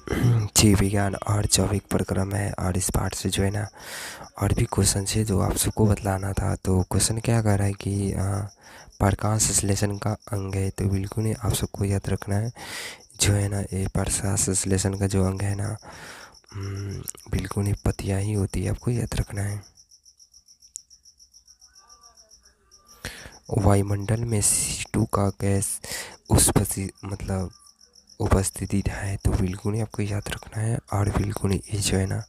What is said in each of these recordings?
जीव विज्ञान और जैविक प्रक्रम है। और इस पार्ट से जो है ना और भी क्वेश्चन है जो आप सबको बतलाना था। तो क्वेश्चन क्या कह रहा है कि प्रकाश संश्लेषण का अंग है, तो बिल्कुल ही आप सबको याद रखना है जो है ना ये प्रकाश संश्लेषण का जो अंग है ना बिल्कुल ही पत्तियाँ ही होती है, आपको याद रखना है। वायुमंडल में C2 का गैस उपस्थिति है, तो बिल्कुल ही आपको याद रखना है। और बिल्कुल ही ये जो है ना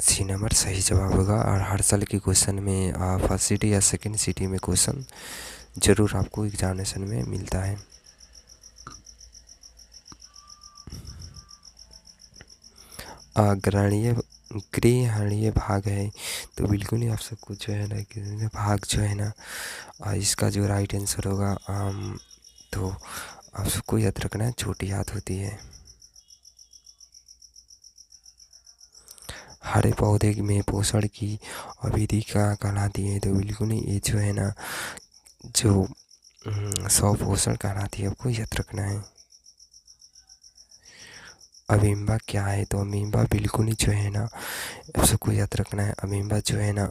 सी नंबर सही जवाब होगा। और हर साल के क्वेश्चन में फर्स्ट सिटी या सेकंड सिटी में क्वेश्चन ज़रूर आपको एग्जामिनेशन में मिलता है। ग्रहणीय भाग है, तो बिल्कुल ही आप सबको जो है ना ग्रहणीय भाग जो है ना इसका जो राइट आंसर होगा तो आप सबको याद रखना है, छोटी याद होती है। हरे पौधे में पोषण की अवधि क्या कहलाती है, तो बिल्कुल ही ये जो है ना जो स्वपोषण कहलाती है, आपको याद रखना है। अमीबा क्या है, तो अमीबा बिल्कुल ही जो है ना आप सबको याद रखना है। अमीबा जो है ना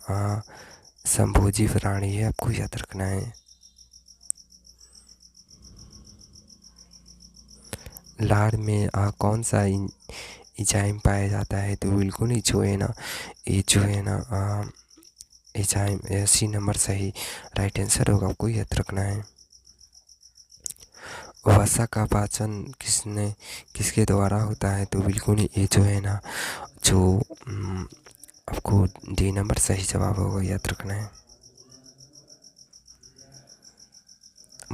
संभोजी प्राणी है, आपको याद रखना है। लार में कौन सा एंजाइम पाया जाता है, तो बिल्कुल ही जो है ना ये जो है ना एंजाइम सी नंबर सही राइट आंसर होगा, आपको याद रखना है। वसा का पाचन किसके द्वारा होता है, तो बिल्कुल ही ये जो है ना जो आपको डी नंबर सही जवाब होगा, याद रखना है।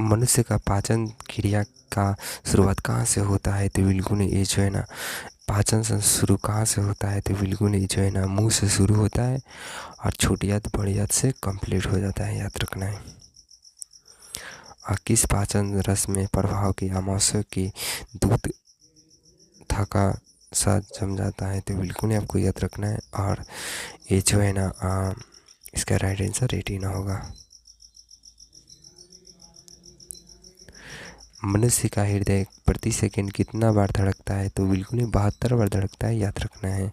मनुष्य का पाचन क्रिया का शुरुआत कहाँ से होता है, तो बिल्कुल ये जो है ना पाचन शुरू कहाँ से होता है, तो बिल्कुल ये जो है ना मुंह से शुरू होता है और छोटी याद बड़ी याद से कंप्लीट हो जाता है, याद रखना है। किस पाचन रस में प्रभाव की अमावस्या की दूध थका साथ जम जाता है, तो बिल्कुल ही आपको याद रखना है। और ये जो है ना इसका राइट आंसर रेटिना होगा। मनुष्य का हृदय प्रति सेकंड कितना बार धड़कता है, तो बिल्कुल ही 72 बार धड़कता है, याद रखना है।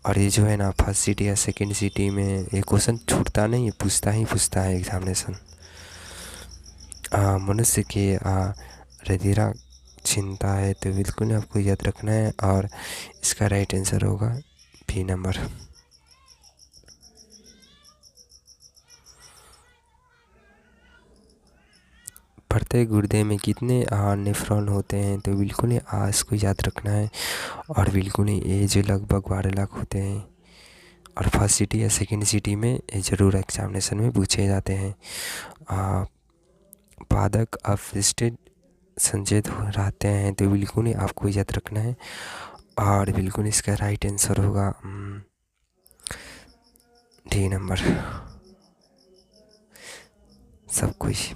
और ये जो है ना फर्स्ट सिटी या सेकंड सिटी में ये क्वेश्चन छूटता नहीं है, पूछता है एग्जामिनेशन। मनुष्य के हृदय चिंता है, तो बिल्कुल आपको याद रखना है। और इसका राइट आंसर होगा बी नंबर। प्रत्येक गुर्दे में कितने नेफ्रॉन होते हैं, तो बिल्कुल ही इसको याद रखना है। और बिल्कुल ही ये जो लगभग 12 लाख होते हैं। और फर्स्ट सिटी या सेकंड सिटी में ये ज़रूर एग्जामिनेशन में पूछे जाते हैं। पादक अपशिष्ट संचित रहते हैं, तो बिल्कुल ही आपको याद रखना है। और बिल्कुल इसका राइट आंसर होगा डी नंबर सब कुछ।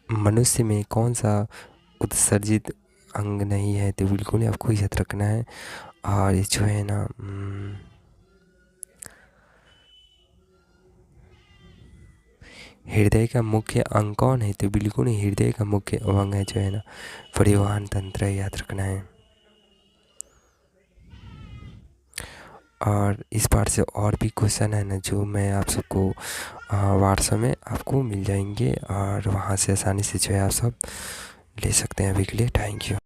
मनुष्य में कौन सा उत्सर्जित अंग नहीं है, तो बिल्कुल ही आपको याद रखना है। और ये जो है ना हृदय का मुख्य अंग कौन है, तो बिल्कुल ही हृदय का मुख्य अंग है जो है ना परिवहन तंत्र, याद रखना है। और इस बार से और भी क्वेश्चन है ना जो मैं आप सबको व्हाट्सएप में आपको मिल जाएंगे, और वहाँ से आसानी से जो है आप सब ले सकते हैं। अभी के लिए थैंक यू।